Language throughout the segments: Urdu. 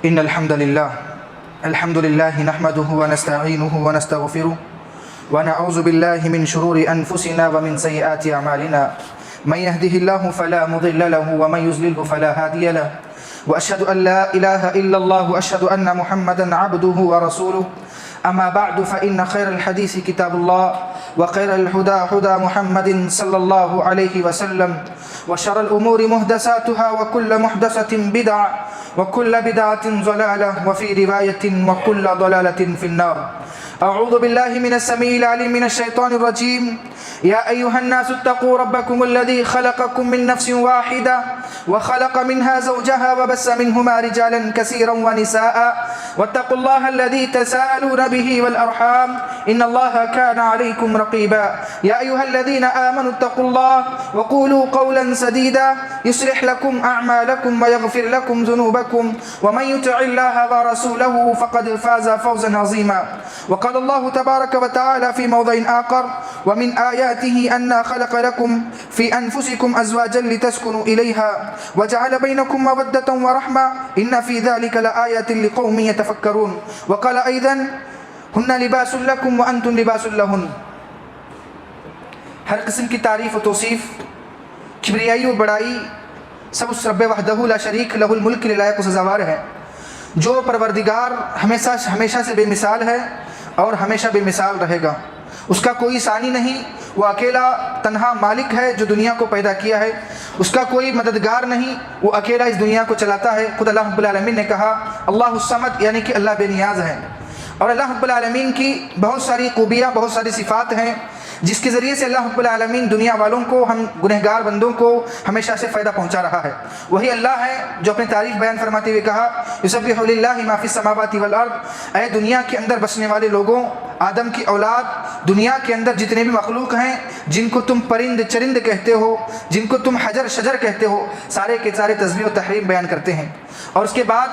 إن الحمد لله نحمده ونستعينه ونستغفره ونعوذ بالله من شرور أنفسنا ومن سيئات أعمالنا من يهده الله فلا مضل له ومن يضلل فلا هادي له وأشهد أن لا إله إلا الله وأشهد أن محمدا عبده ورسوله أما بعد فإن خير الحديث كتاب الله وخير الهدى هدى محمد صلى الله عليه وسلم وشر الأمور محدثاتها وكل محدثة بدعة وكل بدعة ضلالة وفي رواية وكل ضلالة في النار. أعوذ بالله من السميع العليم من الشيطان الرجيم. يا أيها الناس اتقوا ربكم الذي خلقكم من نفس واحدة وخلق منها زوجها وبث منهما رجالا كثيرا ونساء واتقوا الله الذي تساءلون به والأرحام إن الله كان عليكم رقيبا. يا أيها الذين آمنوا اتقوا الله وقولوا قولا سديدا يصلح لكم أعمالكم ويغفر لكم ذنوبكم ومن يطع الله ورسوله فقد فاز فوزا عظيما. وقال الله تبارك وتعالى في موضع آخر ومن آياته أن خلق لكم في أنفسكم أزواجا لتسكنوا إليها وجعل بينكم مودة ورحمة إن في ذلك لآيات لقوم يتفكرون. وقال أيضا هن لباس لكم وأنتم لباس لهن. ہر قسم کی تعریف و توصیف، کبریائی و بڑائی سب اس رب وحدہ لا شریک لہ الملک للائق و سزاوار ہے، جو پروردگار ہمیشہ سے بے مثال ہے اور ہمیشہ بے مثال رہے گا. اس کا کوئی ثانی نہیں، وہ اکیلا تنہا مالک ہے جو دنیا کو پیدا کیا ہے. اس کا کوئی مددگار نہیں، وہ اکیلا اس دنیا کو چلاتا ہے. خود اللہ رب العالمین نے کہا اللہ الصمد، یعنی کہ اللہ بے نیاز ہے. اور اللہ رب العالمین کی بہت ساری خوبیاں، بہت ساری صفات ہیں جس کے ذریعے سے اللہ رب العالمین دنیا والوں کو، ہم گنہگار بندوں کو ہمیشہ سے فائدہ پہنچا رہا ہے. وہی اللہ ہے جو اپنی تعریف بیان فرماتے ہوئے کہا یسبح للہ ما فی السماوات والارض. اے دنیا کے اندر بسنے والے لوگوں، آدم کی اولاد، دنیا کے اندر جتنے بھی مخلوق ہیں جن کو تم پرند چرند کہتے ہو، جن کو تم حجر شجر کہتے ہو، سارے کے سارے تسبیح و تحریم بیان کرتے ہیں. اور اس کے بعد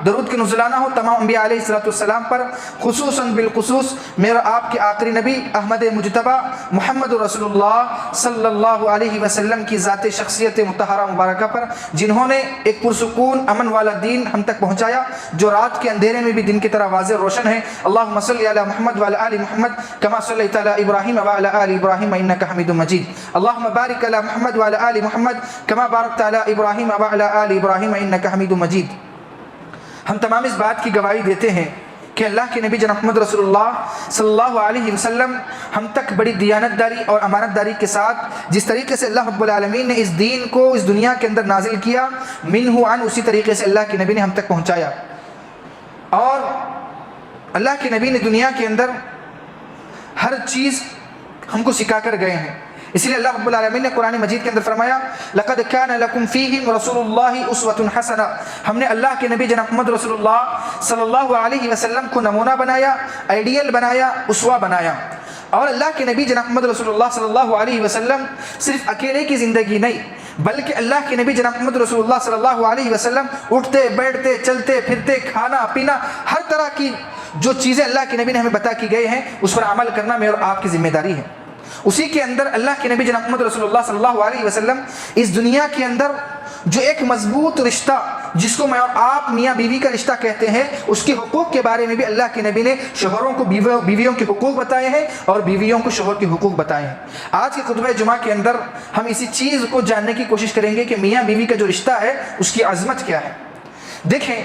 درود کے نزلانہ ہو تمام انبیاء علیہ السلام پر، خصوصاً بالخصوص میرا آپ کے آخری نبی احمد مجتبی محمد رسول اللہ صلی اللہ علیہ وسلم کی ذات شخصیت مطہرہ مبارکہ پر، جنہوں نے ایک پرسکون امن والا دین ہم تک پہنچایا جو رات کے اندھیرے میں بھی دن کی طرح واضح روشن ہے. اللہم صلی علی محمد وعلی آل محمد کما صلیت علی ابراہیم وعلی آل ابراہیم انک حمید مجید. اللہم بارک علی محمد وعلی آل محمد کما بارکت علی ابراہیم وعلی آل ابراہیم انک حمید مجید. ہم تمام اس بات کی گواہی دیتے ہیں کہ اللہ کے نبی جناب محمد رسول اللہ صلی اللہ علیہ وسلم ہم تک بڑی دیانتداری اور امانت داری کے ساتھ جس طریقے سے اللہ رب العالمین نے اس دین کو اس دنیا کے اندر نازل کیا، منہ عن، اسی طریقے سے اللہ کے نبی نے ہم تک پہنچایا. اور اللہ کے نبی نے دنیا کے اندر ہر چیز ہم کو سکھا کر گئے ہیں. اس لیے اللہ رب العالمین نے قرآن مجید کے اندر فرمایا لقد کان لکم فیہم رسول اللہ اسوۃ حسنہ. ہم نے اللہ کے نبی جناب محمد رسول اللہ صلی اللہ علیہ وسلم کو نمونہ بنایا، آئیڈیل بنایا، اسوہ بنایا. اور اللہ کے نبی جناب محمد رسول اللہ صلی اللہ علیہ وسلم صرف اکیلے کی زندگی نہیں بلکہ اللہ کے نبی جناب محمد رسول اللہ صلی اللہ علیہ وسلم اٹھتے بیٹھتے چلتے پھرتے کھانا پینا ہر طرح کی جو چیزیں اللہ کے نبی نے ہمیں بتا کی گئے ہیں اس پر عمل کرنا میرے اور آپ کی ذمہ داری ہے. اسی کے اندر اللہ کے نبی جناب محمد رسول اللہ صلی اللہ علیہ وسلم اس دنیا کے اندر جو ایک مضبوط رشتہ جس کو میں اور آپ میاں بیوی کا رشتہ کہتے ہیں، اس کے حقوق کے بارے میں بھی اللہ کے نبی نے شوہروں کو بیویوں کے حقوق بتائے ہیں اور بیویوں کو شوہر کے حقوق بتائے ہیں. آج کے خطبہ جمعہ کے اندر ہم اسی چیز کو جاننے کی کوشش کریں گے کہ میاں بیوی کا جو رشتہ ہے اس کی عظمت کیا ہے. دیکھیں،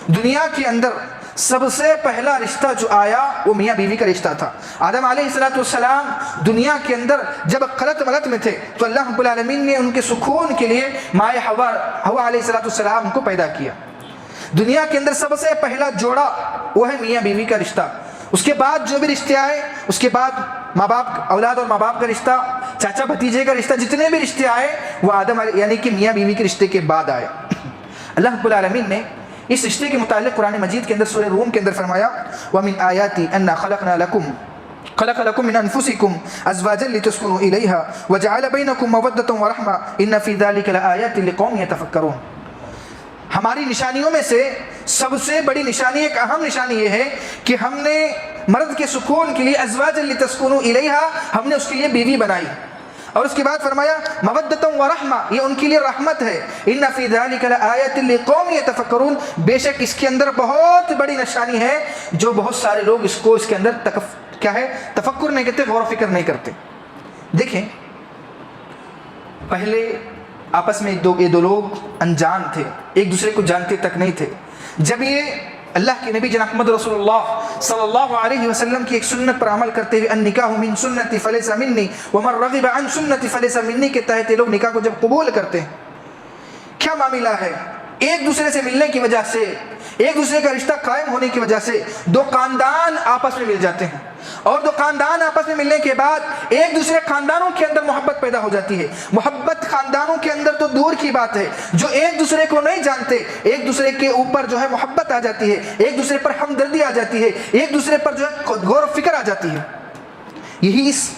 دنیا کے اندر سب سے پہلا رشتہ جو آیا وہ میاں بیوی کا رشتہ تھا. آدم علیہ السلام دنیا کے اندر جب خلط ملط میں تھے تو اللہ رب العالمین نے ان کے سکون کے لیے مائے حوا علیہ السلام کو پیدا کیا. دنیا کے اندر سب سے پہلا جوڑا وہ ہے میاں بیوی کا رشتہ. اس کے بعد جو بھی رشتے آئے، اس کے بعد ماں باپ، اولاد اور ماں باپ کا رشتہ، چاچا بھتیجے کا رشتہ، جتنے بھی رشتے آئے وہ آدم یعنی کہ میاں بیوی کے رشتے کے بعد آئے. اللہ رب العالمین نے اس رشتے کے متعلق قرآن مجید کے اندر سورہ روم کے اندر فرمایا وَمِنْ آيَاتِ أَنَّا خَلَقَ لَكُم مِّنْ أَنفُسِكُمْ أَزْوَاجًا لِتَسْكُنُوا إِلَيْهَا وَجَعَلَ بَيْنَكُم مَّوَدَّةً وَرَحْمَةً إِنَّ فِي ذَلِكَ لَآيَاتٍ لِقَوْمٍ يَتَفَكَّرُونَ. ہماری نشانیوں میں سے سب سے بڑی نشانی، ایک اہم نشانی یہ ہے کہ ہم نے مرد کے سکون کے لیے ازواجا لتسکنوا الیہا، ہم نے اس کے لیے بیوی بنائی. اور اس کے بعد فرمایا مودۃ و رحمہ، یہ ان کے لیے رحمت ہے. ان فی ذلک لآیۃ لقوم یتفکرون، بے شک اس کے اندر بہت بڑی نشانی ہے جو بہت سارے لوگ اس کے اندر تفکر نہیں کرتے، غور و فکر نہیں کرتے. دیکھیں پہلے آپس میں یہ دو لوگ انجان تھے، ایک دوسرے کو جانتے تک نہیں تھے. جب یہ اللہ کے نبی جناب محمد رسول اللہ صلی اللہ علیہ وسلم کی ایک سنت پر عمل کرتے ہوئے النکاح من سنتی فلیس منی ومن رغب عن سنتی فلیس منی کے تحت لوگ نکاح کو جب قبول کرتے ہیں، کیا معاملہ ہے؟ ایک دوسرے سے ملنے کی وجہ سے، ایک دوسرے کا رشتہ قائم ہونے کی وجہ سے دو خاندان آپس میں مل جاتے ہیں، اور دو خاندان آپس میں ملنے کے بعد ایک دوسرے خاندانوں کے اندر محبت پیدا ہو جاتی ہے. محبت خاندانوں کے اندر تو دور کی بات ہے، جو ایک دوسرے کو نہیں جانتے ایک دوسرے کے اوپر جو ہے محبت آ جاتی ہے، ایک دوسرے پر ہمدردی آ جاتی ہے، ایک دوسرے پر جو ہے غور و فکر آ جاتی ہے. یہی اس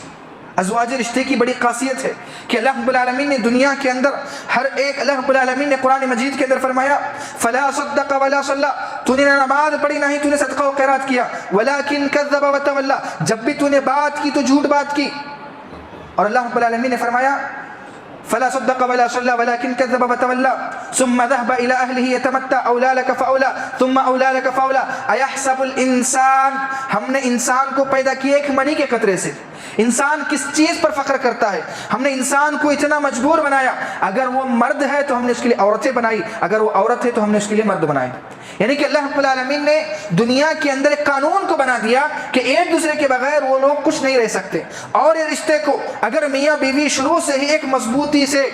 ازواج رشتے کی بڑی خاصیت ہے کہ اللہ رب العالمین نے دنیا کے اندر ہر ایک، اللہ رب العالمین نے قرآن مجید کے اندر فرمایا فلا صدق ولا صلی، تو نے نماز پڑھی نہیں تو نے صدقہ و خیرات کیا، ولکن کذب وتولی، جب بھی تو نے بات کی تو جھوٹ بات کی. اور اللہ رب العالمین نے فرمایا فلا صدق ولا صلى ولكن كذب وتولى ثم ذهب الى اهله يتمتع اولى لك فاولى ثم اولى لك فاولى ايحسب الانسان، ہم نے انسان کو پیدا کیا ایک منی کے قطرے سے. انسان کس چیز پر فخر کرتا ہے؟ ہم نے انسان کو اتنا مجبور بنایا، اگر وہ مرد ہے تو ہم نے اس کے لیے عورتیں بنائی، اگر وہ عورت ہے تو ہم نے اس کے لیے مرد بنائے. یعنی کہ اللہ رب العالمین نے دنیا کے اندر ایک قانون کو بنا دیا کہ ایک دوسرے کے بغیر وہ لوگ کچھ نہیں رہ سکتے. اور یہ رشتے کو اگر میاں بیوی شروع سے ہی ایک مضبوطی سے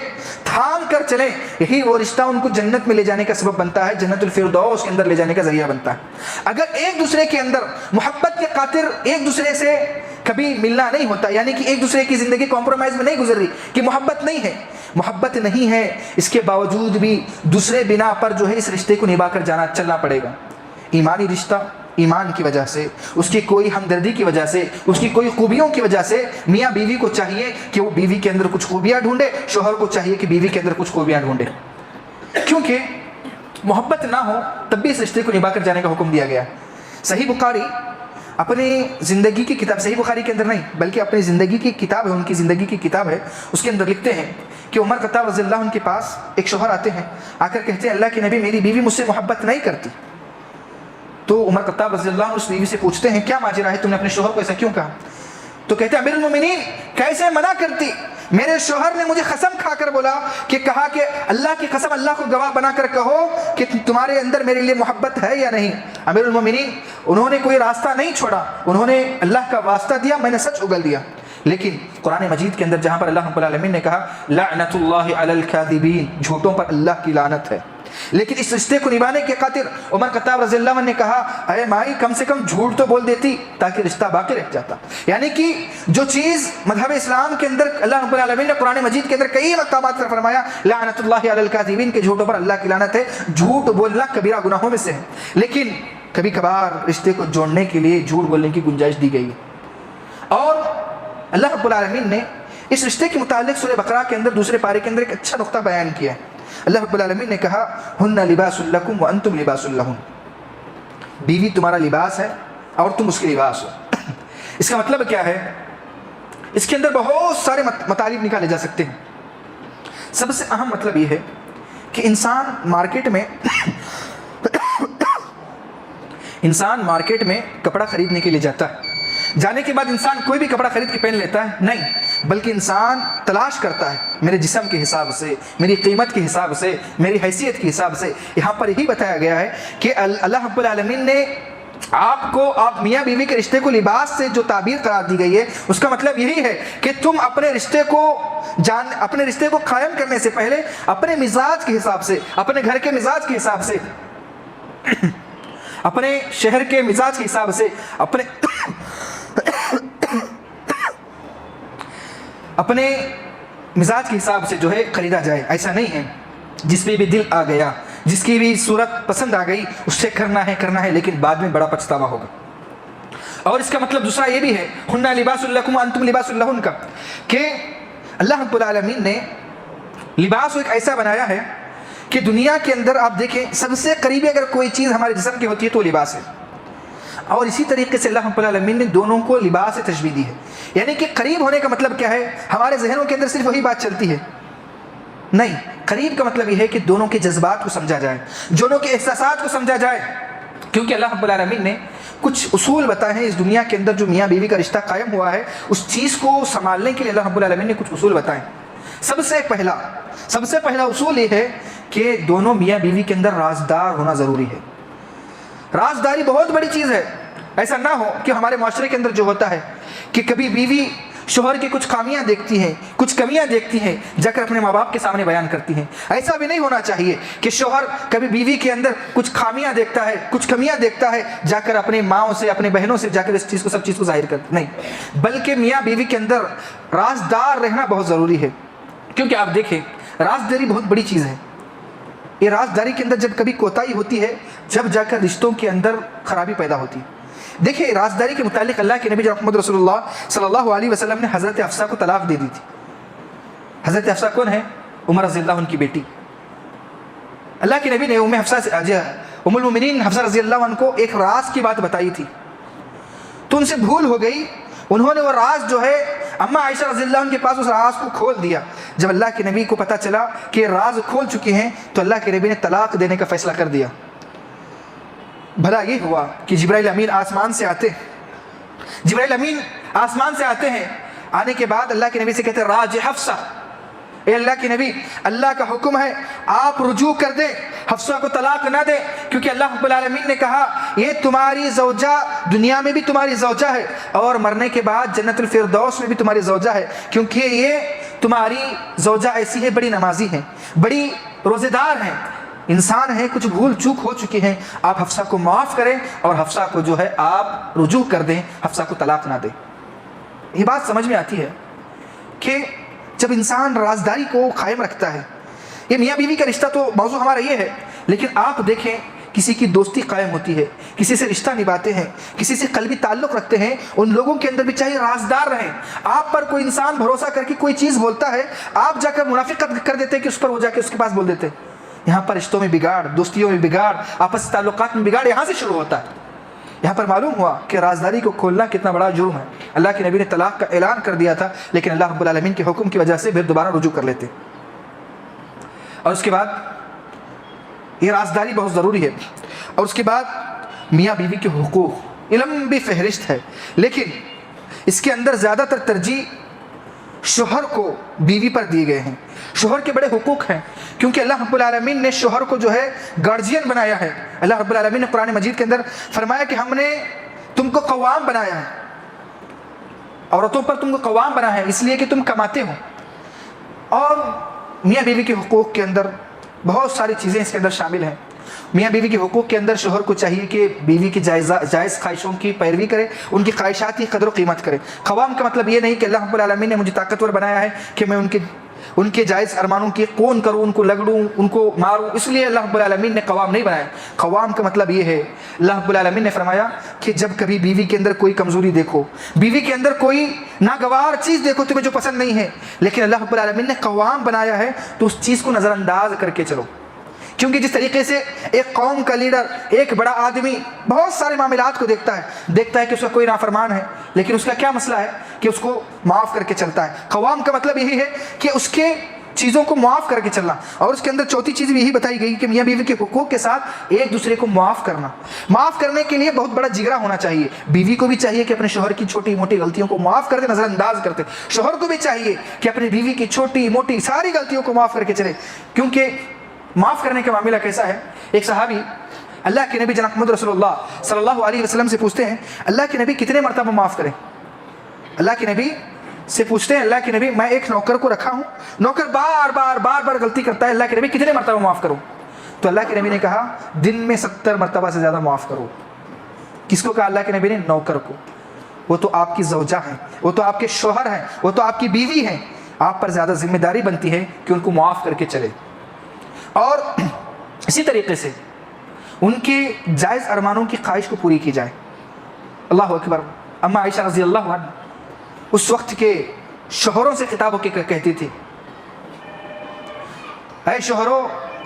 تھام کر چلیں، یہی وہ رشتہ ان کو جنت میں لے جانے کا سبب بنتا ہے، جنت الفردوس کے اندر لے جانے کا ذریعہ بنتا ہے. اگر ایک دوسرے کے اندر محبت کے خاطر ایک دوسرے سے کبھی ملنا نہیں ہوتا، یعنی کہ ایک دوسرے کی زندگی کمپرومائز میں نہیں گزر رہی کہ محبت نہیں ہے، محبت نہیں ہے، اس کے باوجود بھی دوسرے بنا پر جو ہے اس رشتے کو نبھا کر چلنا پڑے گا. ایمانی رشتہ، ایمان کی وجہ سے، اس کی کوئی ہمدردی کی وجہ سے، اس کی کوئی خوبیوں کی وجہ سے میاں بیوی کو چاہیے کہ وہ بیوی کے اندر کچھ خوبیاں ڈھونڈے، شوہر کو چاہیے کہ بیوی کے اندر کچھ خوبیاں ڈھونڈے. کیونکہ محبت نہ ہو تب بھی اس رشتے کو نبھا کر جانے کا حکم دیا گیا. صحیح بخاری اپنی زندگی کی کتاب، صحیح بخاری کے اندر نہیں بلکہ اپنی زندگی کی کتاب ہے، ان کی زندگی کی کتاب ہے، اس کے اندر لکھتے ہیں کہ عمر خطاب رضی اللہ عنہ کے پاس ایک شوہر آتے ہیں، آ کر کہتے ہیں اللہ کے نبی میری بیوی مجھ سے محبت نہیں کرتی. تو عمر خطاب رضی اللہ عنہ اس بیوی سے پوچھتے ہیں کیا ماجرا ہے، تم نے اپنے شوہر کو ایسا کیوں کہا؟ تو کہتے ہیں امیر المومنین کیسے منع کرتی، میرے شوہر نے مجھے قسم کھا کر بولا کہ کہا کہ اللہ کی قسم، اللہ کو گواہ بنا کر کہو کہ تمہارے اندر میرے لیے محبت ہے یا نہیں. امیر المومنین انہوں نے کوئی راستہ نہیں چھوڑا، انہوں نے اللہ کا واسطہ دیا، میں نے سچ اگل دیا. لیکن قرآن مجید کے اندر جہاں پر اللہ رب العالمین نے کہا لعنت اللہ علی الکاذبین، جھوٹوں پر اللہ کی لعنت ہے، لیکن اس رشتے کو نبھانے کے خاطر عمر خطاب رضی اللہ عنہ نے کہا اے مائی کم سے کم جھوٹ تو بول دیتی تاکہ رشتہ باقی رہ جاتا. یعنی کہ جو چیز مذہب اسلام کے اندر اللہ رب العالمین نے قرآن مجید کے اندر کئی مقامات پر فرمایا لعنت اللہ علی الکاذبین، کے جھوٹوں پر اللہ کی لعنت ہے، جھوٹ بولنا کبیرہ گناہوں میں سے ہے. لیکن کبھی کبھار رشتے کو جوڑنے کے لیے جھوٹ بولنے کی گنجائش دی گئی. اور اللہ رب العالمین نے اس رشتے کے متعلق سورہ بقرہ کے اندر دوسرے پارے کے اندر ایک اچھا نقطہ بیان کیا ہے. اللہ رب العالمین نے کہا ہن لباس لکم وانتم لباس لہن، بیوی تمہارا لباس ہے اور تم اس کے لباس ہو. اس کا مطلب کیا ہے؟ اس کے اندر بہت سارے مطالب نکالے جا سکتے ہیں. سب سے اہم مطلب یہ ہے کہ انسان مارکیٹ میں کپڑا خریدنے کے لیے جاتا ہے، جانے کے بعد انسان کوئی بھی کپڑا خرید کے پہن لیتا ہے نہیں، بلکہ انسان تلاش کرتا ہے میرے جسم کے حساب سے، میری قیمت کے حساب سے، میری حیثیت کے حساب سے. یہاں پر یہی بتایا گیا ہے کہ اللہ رب العالمین نے آپ میاں بیوی کے رشتے کو لباس سے جو تعبیر قرار دی گئی ہے، اس کا مطلب یہی ہے کہ تم اپنے رشتے کو قائم کرنے سے پہلے اپنے مزاج کے حساب سے، اپنے گھر کے مزاج کے حساب سے، اپنے شہر کے مزاج کے حساب سے، اپنے مزاج کے حساب سے جو ہے خریدا جائے. ایسا نہیں ہے جس پہ بھی دل آ گیا، جس کی بھی صورت پسند آ گئی اس سے کرنا ہے، لیکن بعد میں بڑا پچھتاوا ہوگا. اور اس کا مطلب دوسرا یہ بھی ہے ہن لباس لکم وانتم لباس لہن کا، کہ اللہ رب العالمین نے لباس کو ایک ایسا بنایا ہے کہ دنیا کے اندر آپ دیکھیں سب سے قریبی اگر کوئی چیز ہمارے جسم کی ہوتی ہے تو لباس ہے. اور اسی طریقے سے اللہ رب العالمین نے دونوں کو لباس سے تشبیہ دی ہے. یعنی کہ قریب ہونے کا مطلب کیا ہے؟ ہمارے ذہنوں کے اندر صرف وہی بات چلتی ہے؟ نہیں، قریب کا مطلب یہ ہے کہ دونوں کے جذبات کو سمجھا جائے، دونوں کے احساسات کو سمجھا جائے. کیونکہ اللہ رب العالمین نے کچھ اصول بتائے ہیں اس دنیا کے اندر جو میاں بیوی کا رشتہ قائم ہوا ہے اس چیز کو سنبھالنے کے لیے اللہ رب العالمین نے کچھ اصول بتائے. سب سے پہلا اصول یہ ہے کہ دونوں میاں بیوی کے اندر رازدار ہونا ضروری ہے. رازداری بہت بڑی چیز ہے. ایسا نہ ہو کہ ہمارے معاشرے کے اندر جو ہوتا ہے کہ کبھی بیوی شوہر کی کچھ خامیاں دیکھتی ہیں، کچھ کمیاں دیکھتی ہیں، جا کر اپنے ماں باپ کے سامنے بیان کرتی ہیں. ایسا بھی نہیں ہونا چاہیے کہ شوہر کبھی بیوی کے اندر کچھ خامیاں دیکھتا ہے، کچھ کمیاں دیکھتا ہے، جا کر اپنے ماؤں سے، اپنے بہنوں سے جا کر اس چیز کو، سب چیز کو ظاہر کرتا نہیں، بلکہ میاں بیوی کے اندر رازدار رہنا بہت ضروری ہے. کیونکہ آپ دیکھیں رازداری بہت بڑی چیز ہے. یہ رازداری کے اندر جب کبھی کوتاہی ہوتی ہے، جب جا کر رشتوں کے اندر خرابی پیدا ہوتی ہے. دیکھیں رازداری کے متعلق اللہ کے نبی محمد رسول اللہ صلی اللہ علیہ وسلم نے حضرت حفصہ کو طلاق دے دی تھی. حضرت حفصہ کون ہے؟ عمر رضی اللہ عنہ کی بیٹی. اللہ کے نبی نے ام المؤمنین حفصہ رضی اللہ عنہ کو ایک راز کی بات بتائی تھی، تو ان سے بھول ہو گئی. انہوں نے وہ راز جو ہے اماں عائشہ رضی اللہ عنہ کے پاس اس راز کو کھول دیا. جب اللہ کے نبی کو پتہ چلا کہ یہ راز کھول چکے ہیں تو اللہ کے نبی نے طلاق دینے کا فیصلہ کر دیا. بھلا یہ ہوا کہ جبرائیل امین آسمان سے آتے ہیں. آنے کے بعد اللہ کے نبی سے کہتے ہیں راج حفصہ، اے اللہ کے نبی اللہ کا حکم ہے آپ رجوع کر دیں، حفصہ کو طلاق نہ دیں، کیونکہ اللہ رب العالمین نے کہا یہ تمہاری زوجہ، دنیا میں بھی تمہاری زوجہ ہے اور مرنے کے بعد جنت الفردوس میں بھی تمہاری زوجہ ہے، کیونکہ یہ تمہاری زوجہ ایسی ہے، بڑی نمازی ہیں، بڑی روزے دار ہیں، انسان ہیں، کچھ بھول چوک ہو چکی ہیں، آپ حفصہ کو معاف کریں اور حفصہ کو جو ہے آپ رجوع کر دیں، حفصہ کو طلاق نہ دیں. یہ بات سمجھ میں آتی ہے کہ جب انسان رازداری کو قائم رکھتا ہے، یہ میاں بیوی کا رشتہ تو موضوع ہمارا یہ ہے، لیکن آپ دیکھیں کسی کی دوستی قائم ہوتی ہے، کسی سے رشتہ نبھاتے ہیں، کسی سے قلبی تعلق رکھتے ہیں، ان لوگوں کے اندر بھی چاہیے رازدار رہیں. آپ پر کوئی انسان بھروسہ کر کے کوئی چیز بولتا ہے، آپ جا کر منافقت کر دیتے کہ اس پر وہ جا کے اس کے پاس بول دیتے. یہاں پر رشتوں میں بگاڑ، دوستیوں میں بگاڑ، آپس تعلقات میں بگاڑ یہاں سے شروع ہوتا ہے. یہاں پر معلوم ہوا کہ رازداری کو کھولنا کتنا بڑا جرم ہے. اللہ کے نبی نے طلاق کا اعلان کر دیا تھا، لیکن اللہ رب العالمین کے حکم کی وجہ سے پھر دوبارہ رجوع کر لیتے. اور اس کے بعد یہ رازداری بہت ضروری ہے. اور اس کے بعد میاں بیوی کے حقوق، علم بھی فہرست ہے، لیکن اس کے اندر زیادہ تر ترجیح شوہر کو بیوی پر دیے گئے ہیں. شوہر کے بڑے حقوق ہیں، کیونکہ اللہ رب العالمین نے شوہر کو جو ہے گارجین بنایا ہے. اللہ رب العالمین نے قرآن مجید کے اندر فرمایا کہ ہم نے تم کو قوام بنایا ہے، عورتوں پر تم کو قوام بنا ہے اس لیے کہ تم کماتے ہو. اور میاں بیوی کے حقوق کے اندر بہت ساری چیزیں اس کے اندر شامل ہیں. میاں بیوی کے حقوق کے اندر شوہر کو چاہیے کہ بیوی کی جائز خواہشوں کی پیروی کرے، ان کی خواہشات کی قدر و قیمت کرے. قوام کا مطلب یہ نہیں کہ اللہ رب العالمین نے مجھے طاقتور بنایا ہے کہ میں ان کے جائز ارمانوں کی کون کروں، ان کو لگڑوں، ان کو ماروں، اس لیے اللہ رب العالمین نے قوام نہیں بنایا. قوام کا مطلب یہ ہے، اللہ رب العالمین نے فرمایا کہ جب کبھی بیوی کے اندر کوئی کمزوری دیکھو، بیوی کے اندر کوئی ناگوار چیز دیکھو تمہیں جو پسند نہیں ہے، لیکن اللہ رب العالمین نے قوام بنایا ہے تو اس چیز کو نظر انداز کر کے چلو. کیونکہ جس طریقے سے ایک قوم کا لیڈر، ایک بڑا آدمی بہت سارے معاملات کو دیکھتا ہے کہ اس کا کوئی نافرمان ہے، لیکن اس کا کیا مسئلہ ہے کہ اس کو معاف کر کے چلتا ہے. قوام کا مطلب یہی ہے کہ اس کے چیزوں کو معاف کر کے چلنا. اور اس کے اندر چوتھی چیز بھی یہی بتائی گئی کہ میاں بیوی کے حقوق کے ساتھ ایک دوسرے کو معاف کرنا. معاف کرنے کے لیے بہت بڑا جگرا ہونا چاہیے. بیوی کو بھی چاہیے کہ اپنے شوہر کی چھوٹی موٹی غلطیوں کو معاف کر دے، نظر انداز کرتے. شوہر کو بھی چاہیے کہ اپنی بیوی کی چھوٹی موٹی ساری غلطیوں کو معاف کر کے چلے. کیونکہ معاف کرنے کا معاملہ کیسا ہے؟ ایک صحابی اللہ کے نبی جناب محمد رسول اللہ صلی اللہ علیہ وسلم سے پوچھتے ہیں اللہ کے نبی کتنے مرتبہ معاف کریں؟ اللہ کے نبی سے پوچھتے ہیں اللہ کے نبی میں ایک نوکر کو رکھا ہوں، نوکر بار بار غلطی کرتا ہے، اللہ کے نبی کتنے مرتبہ معاف کروں؟ تو اللہ کے نبی نے کہا دن میں 70 مرتبہ سے زیادہ معاف کرو. کس کو کہا اللہ کے نبی نے؟ نوکر کو. وہ تو آپ کی زوجہ ہیں، وہ تو آپ کے شوہر ہیں، وہ تو آپ کی بیوی ہیں. آپ پر زیادہ ذمہ داری بنتی ہے کہ ان کو معاف کر کے چلے. اور اسی طریقے سے ان کے جائز ارمانوں کی خواہش کو پوری کی جائے. اللہ اکبر. اماں عائشہ رضی اللہ عنہ اس وقت کے شوہروں سے خطاب ہو کے کہتی تھی اے شوہروں،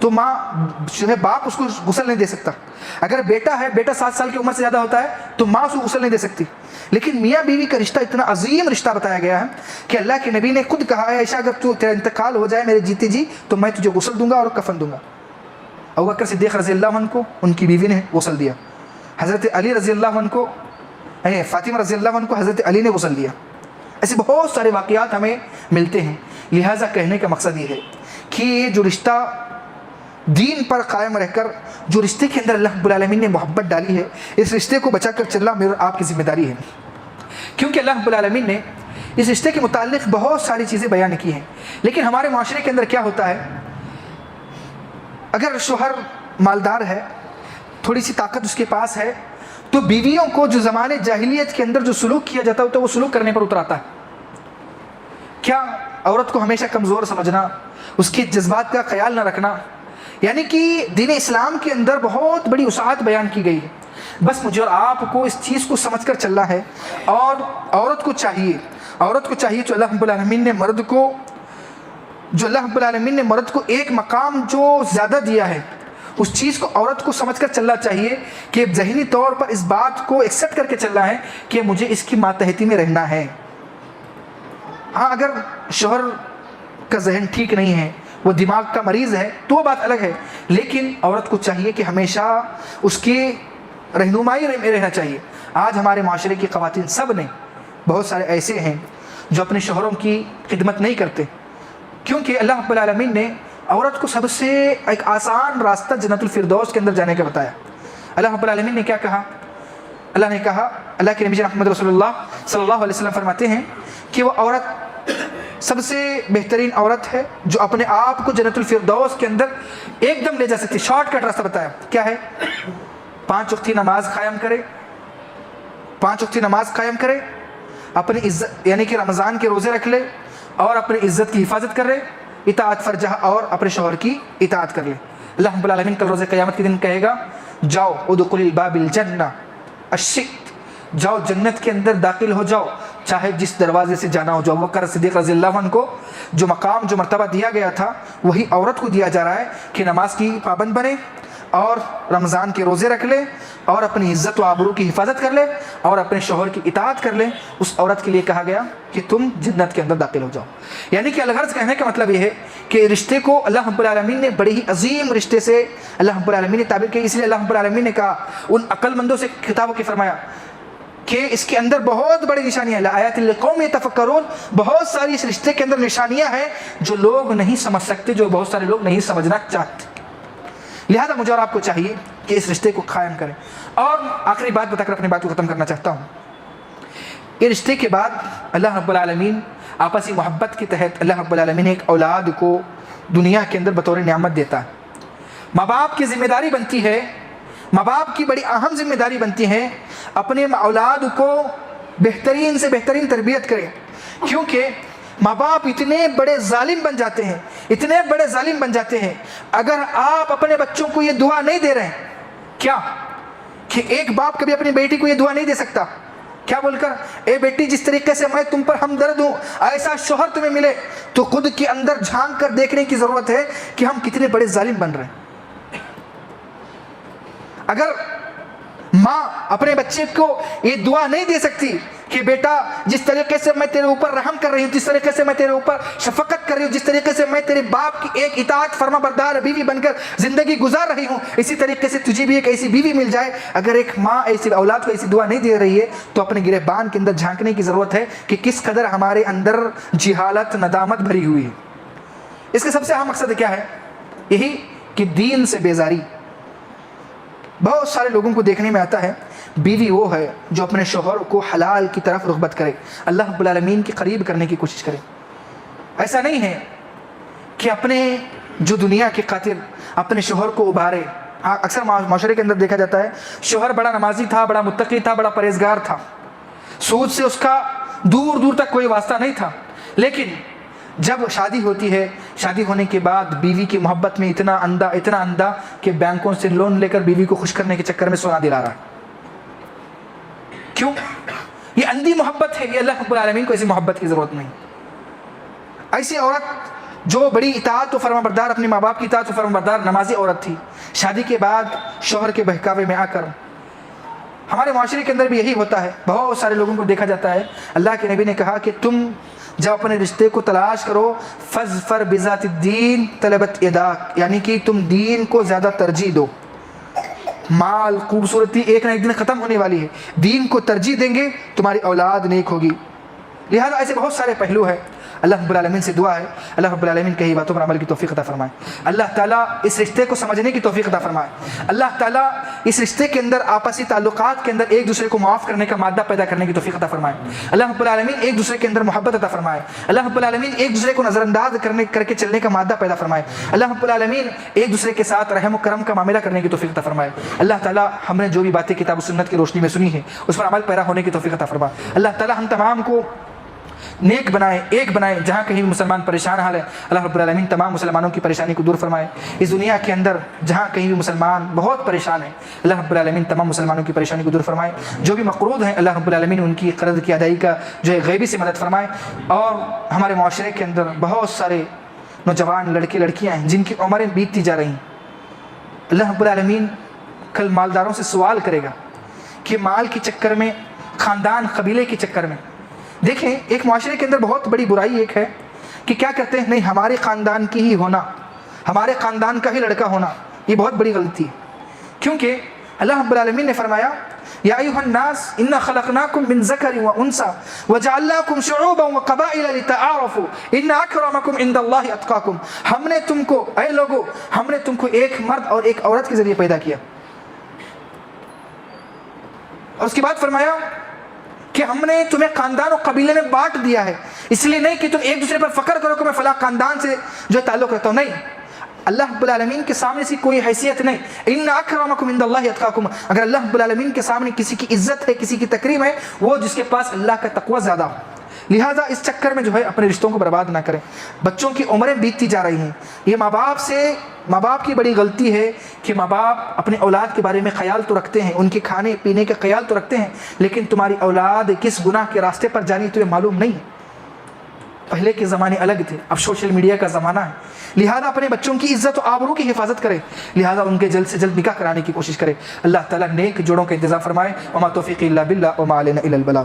تو ماں جو ہے باپ اس کو غسل نہیں دے سکتا. اگر بیٹا ہے, بیٹا 7 سال کی عمر سے زیادہ ہوتا ہے تو ماں اس کو غسل نہیں دے سکتی. لیکن میاں بیوی کا رشتہ اتنا عظیم رشتہ بتایا گیا ہے کہ اللہ کے نبی نے خود کہا ہے عائشہ اگر تیرا انتقال ہو جائے میرے جیتے جی تو میں تجھے غسل دوں گا اور کفن دوں گا. ابوبکر صدیق رضی اللہ عنہ کو ان کی بیوی نے غسل دیا, حضرت علی رضی اللہ عنہ کو, فاطمہ رضی اللہ عنہ کو حضرت علی نے غسل دیا. ایسے بہت سارے واقعات ہمیں ملتے ہیں. لہٰذا کہنے کا مقصد یہ ہے کہ یہ جو رشتہ دین پر قائم رہ کر جو رشتے کے اندر اللہ رب العالمین نے محبت ڈالی ہے, اس رشتے کو بچا کر چلنا میرے آپ کی ذمہ داری ہے. کیونکہ اللہ رب العالمین نے اس رشتے کے متعلق بہت ساری چیزیں بیان کی ہیں. لیکن ہمارے معاشرے کے اندر کیا ہوتا ہے, اگر شوہر مالدار ہے, تھوڑی سی طاقت اس کے پاس ہے, تو بیویوں کو جو زمانے جاہلیت کے اندر جو سلوک کیا جاتا ہے وہ سلوک کرنے پر اتراتا ہے. کیا عورت کو ہمیشہ کمزور سمجھنا, اس کے جذبات کا خیال نہ رکھنا, یعنی کہ دین اسلام کے اندر بہت بڑی وسعت بیان کی گئی ہے. بس مجھے اور آپ کو اس چیز کو سمجھ کر چلنا ہے. اور عورت کو چاہیے جو اللہ رب العالمین نے مرد کو ایک مقام جو زیادہ دیا ہے, اس چیز کو عورت کو سمجھ کر چلنا چاہیے کہ ذہنی طور پر اس بات کو ایکسیپٹ کر کے چلنا ہے کہ مجھے اس کی ماتحتی میں رہنا ہے. ہاں, اگر شوہر کا ذہن ٹھیک نہیں ہے, وہ دماغ کا مریض ہے, تو وہ بات الگ ہے. لیکن عورت کو چاہیے کہ ہمیشہ اس کی رہنمائی میں رہنا چاہیے. آج ہمارے معاشرے کی خواتین سب نے, بہت سارے ایسے ہیں جو اپنے شوہروں کی خدمت نہیں کرتے, کیونکہ اللہ رب العالمین نے عورت کو سب سے ایک آسان راستہ جنت الفردوس کے اندر جانے کا بتایا. اللہ رب العالمین نے کیا کہا, اللہ کے نبی محمد رسول اللہ صلی اللہ علیہ وسلم فرماتے ہیں کہ وہ عورت سب سے بہترین عورت ہے جو اپنے آپ کو جنت الفردوس کے اندر ایک دم لے جا سکتی. شارٹ کٹ راستہ بتایا. کیا ہے؟ 5 وقتی نماز قائم کرے, اپنی عزت یعنی کہ رمضان کے روزے رکھ لے, اور اپنی عزت کی حفاظت کر لے, اطاعت فرجہ اور اپنے شوہر کی اطاعت کر لے. اللہ رب العالمین کل روز قیامت کے دن کہے گا, جاؤ ادخل الباب الجنہ الشئت, جاؤ جنت کے اندر داخل ہو جاؤ, چاہے جس دروازے سے جانا ہو جاؤ. ابوبکر صدیق رضی اللہ عنہ کو جو مقام جو مرتبہ دیا گیا تھا وہی عورت کو دیا جا رہا ہے کہ نماز کی پابند بنے, اور رمضان کے روزے رکھ لے, اور اپنی عزت و آبرو کی حفاظت کر لے, اور اپنے شوہر کی اطاعت کر لے. اس عورت کے لیے کہا گیا کہ تم جنت کے اندر داخل ہو جاؤ. یعنی کہ الغرض کہنے کا مطلب یہ ہے کہ رشتے کو اللہ رب العالمین نے بڑی ہی عظیم رشتے سے اللہ رب العالمین نے تعبیر کیا. اس لیے اللہ رب العالمین نے کہا, ان عقل مندوں سے خطاب کے فرمایا کہ اس کے اندر بہت بڑی نشانیاں, لآیات لقوم یتفکرون, بہت ساری اس رشتے کے اندر نشانیاں ہیں جو لوگ نہیں سمجھ سکتے, جو بہت سارے لوگ نہیں سمجھنا چاہتے. لہذا مجھے اور آپ کو چاہیے کہ اس رشتے کو قائم کریں. اور آخری بات بتا کر اپنی بات کو ختم کرنا چاہتا ہوں. یہ رشتے کے بعد اللہ رب العالمین آپسی محبت کے تحت اللہ رب العالمین ایک اولاد کو دنیا کے اندر بطور نعمت دیتا ہے. ماں باپ کی ذمہ داری بنتی ہے, ماں باپ کی بڑی اہم ذمہ داری بنتی ہے اپنے اولاد کو بہترین سے بہترین تربیت کریں. کیونکہ ماں باپ اتنے بڑے ظالم بن جاتے ہیں اگر آپ اپنے بچوں کو یہ دعا نہیں دے رہے ہیں. کیا کہ ایک باپ کبھی اپنی بیٹی کو یہ دعا نہیں دے سکتا, کیا بول کر, اے بیٹی جس طریقے سے میں تم پر ہمدرد ہوں ایسا شوہر تمہیں ملے. تو خود کے اندر جھانک کر دیکھنے کی ضرورت ہے کہ ہم کتنے بڑے ظالم بن رہے ہیں. اگر ماں اپنے بچے کو یہ دعا نہیں دے سکتی کہ بیٹا جس طریقے سے میں تیرے اوپر رحم کر رہی ہوں, جس طریقے سے میں تیرے اوپر شفقت کر رہی ہوں, جس طریقے سے میں تیرے باپ کی ایک اطاعت فرما بردار بیوی بن کر زندگی گزار رہی ہوں, اسی طریقے سے تجھے بھی ایک ایسی بیوی مل جائے. اگر ایک ماں ایسی اولاد کو ایسی دعا نہیں دے رہی ہے تو اپنے گریبان کے اندر جھانکنے کی ضرورت ہے کہ کس قدر ہمارے اندر جہالت ندامت بھری ہوئی ہے. اس کا سب سے اہم مقصد کیا ہے؟ یہی کہ دین سے بیزاری. بہت سارے لوگوں کو دیکھنے میں آتا ہے بیوی وہ ہے جو اپنے شوہر کو حلال کی طرف رغبت کرے, اللہ رب العالمین کے قریب کرنے کی کوشش کرے. ایسا نہیں ہے کہ اپنے جو دنیا کی خاطر اپنے شوہر کو ابھارے. اکثر معاشرے کے اندر دیکھا جاتا ہے شوہر بڑا نمازی تھا, بڑا متقی تھا, بڑا پرہیزگار تھا, سود سے اس کا دور دور تک کوئی واسطہ نہیں تھا, لیکن جب شادی ہوتی ہے, شادی ہونے کے بعد بیوی کی محبت میں اتنا اندھا کہ بینکوں سے لون لے کر بیوی کو خوش کرنے کے چکر میں سونا دلا رہا ہے. کیوں؟ یہ اندھی محبت ہے. یہ اللہ رب العالمین کو ایسی محبت کی ضرورت نہیں. ایسی عورت جو بڑی اطاعت و فرمانبردار، اپنے ماں باپ کی اطاعت و فرمانبردار نمازی عورت تھی، شادی کے بعد شوہر کے بہکاوے میں آ کر، ہمارے معاشرے کے اندر بھی یہی ہوتا ہے، بہت سارے لوگوں کو دیکھا جاتا ہے۔ اللہ کے نبی نے کہا کہ تم جب اپنے رشتے کو تلاش کرو، فَاظْفَرْ بِذَاتِ الدِّينِ طَلَبَتْ يَدَاكَ، یعنی کہ تم دین کو زیادہ ترجیح دو۔ مال، خوبصورتی ایک نہ ایک دن ختم ہونے والی ہے، دین کو ترجیح دیں گے تمہاری اولاد نیک ہوگی۔ لہذا ایسے بہت سارے پہلو ہیں۔ اللہ رب العالمین سے دعا ہے اللہ رب العالمین کہی باتوں پر عمل کی توفیق عطا فرمائے، اللہ تعالیٰ اس رشتے کو سمجھنے کی توفیق عطا فرمائے، اللہ تعالیٰ اس رشتے کے اندر آپسی تعلقات کے اندر ایک دوسرے کو معاف کرنے کا مادہ پیدا کرنے کی توفیق عطا فرمائے، اللہ رب العالمین ایک دوسرے کے اندر محبت عطا فرمائے، اللہ رب العالمین ایک دوسرے کو نظر انداز کر کے چلنے کا مادہ پیدا فرمائے، اللہ رب العالمین ایک دوسرے کے ساتھ رحم و کرم کا معاملہ کرنے کی توفیق عطا فرمائے، اللہ تعالیٰ ہم نے جو بھی باتیں کتاب و سنت کی روشنی میں سنی ہے اس پر عمل پیرا ہونے کی توفیق عطا فرمائے، اللہ تعالیٰ ہم تمام کو نیک بنائے، ایک بنائے، جہاں کہیں بھی مسلمان پریشان حال ہے اللہ رب العالمین تمام مسلمانوں کی پریشانی کو دور فرمائے، اس دنیا کے اندر جہاں کہیں بھی مسلمان بہت پریشان ہیں اللہ رب العالمین تمام مسلمانوں کی پریشانی کو دور فرمائے، جو بھی مقروض ہیں اللہ رب العالمین ان کی قرض کی ادائیگی کا جو ہے غیبی سے مدد فرمائے، اور ہمارے معاشرے کے اندر بہت سارے نوجوان لڑکے لڑکیاں ہیں جن کی عمریں بیتتی جا رہی ہیں، اللہ رب العالمین کل مالداروں سے سوال کرے گا کہ مال کے چکر میں، خاندان قبیلے کے چکر میں، دیکھیں ایک معاشرے کے اندر بہت بڑی برائی ایک ہے کہ کیا کرتے ہیں، نہیں ہمارے خاندان کی ہی ہونا، ہمارے خاندان کا ہی لڑکا ہونا، یہ بہت بڑی غلطی ہے، کیونکہ اللہ رب العالمین نے فرمایا یا ایھا الناس انا خلقناکم من ذکر و انثی وجعلناکم شعوبا وقبائل لتعارفوا ان اکرمکم عند اللہ اتقاکم، ہم نے تم کو، اے لوگو، ہم نے تم کو ایک مرد اور ایک عورت کے ذریعے پیدا کیا، اور اس کے بعد فرمایا کہ ہم نے تمہیں خاندان و قبیلے میں بانٹ دیا ہے، اس لیے نہیں کہ تم ایک دوسرے پر فخر کرو کہ میں فلاں خاندان سے جو تعلق رکھتا ہوں، نہیں، اللہ رب العالمین کے سامنے سے کوئی حیثیت نہیں، ان اکرمکم عند اللہ اتقاکم، اگر اللہ رب العالمین کے سامنے کسی کی عزت ہے، کسی کی تکریم ہے، وہ جس کے پاس اللہ کا تقوی زیادہ ہو، لہٰذا اس چکر میں جو ہے اپنے رشتوں کو برباد نہ کریں، بچوں کی عمریں بیتتی جا رہی ہیں، یہ ماں باپ کی بڑی غلطی ہے کہ ماں باپ اپنے اولاد کے بارے میں خیال تو رکھتے ہیں، ان کے کھانے پینے کا خیال تو رکھتے ہیں، لیکن تمہاری اولاد کس گناہ کے راستے پر جانی تمہیں معلوم نہیں ہے۔ پہلے کے زمانے الگ تھے، اب سوشل میڈیا کا زمانہ ہے، لہذا اپنے بچوں کی عزت و آبرو کی حفاظت کرے، لہذا ان کے جلد سے جلد نکاح کرانے کی کوشش کرے، اللہ تعالیٰ نیک جوڑوں کا انتظام فرمائے، وما توفیقی الا باللہ وما علینا الا البلاغ۔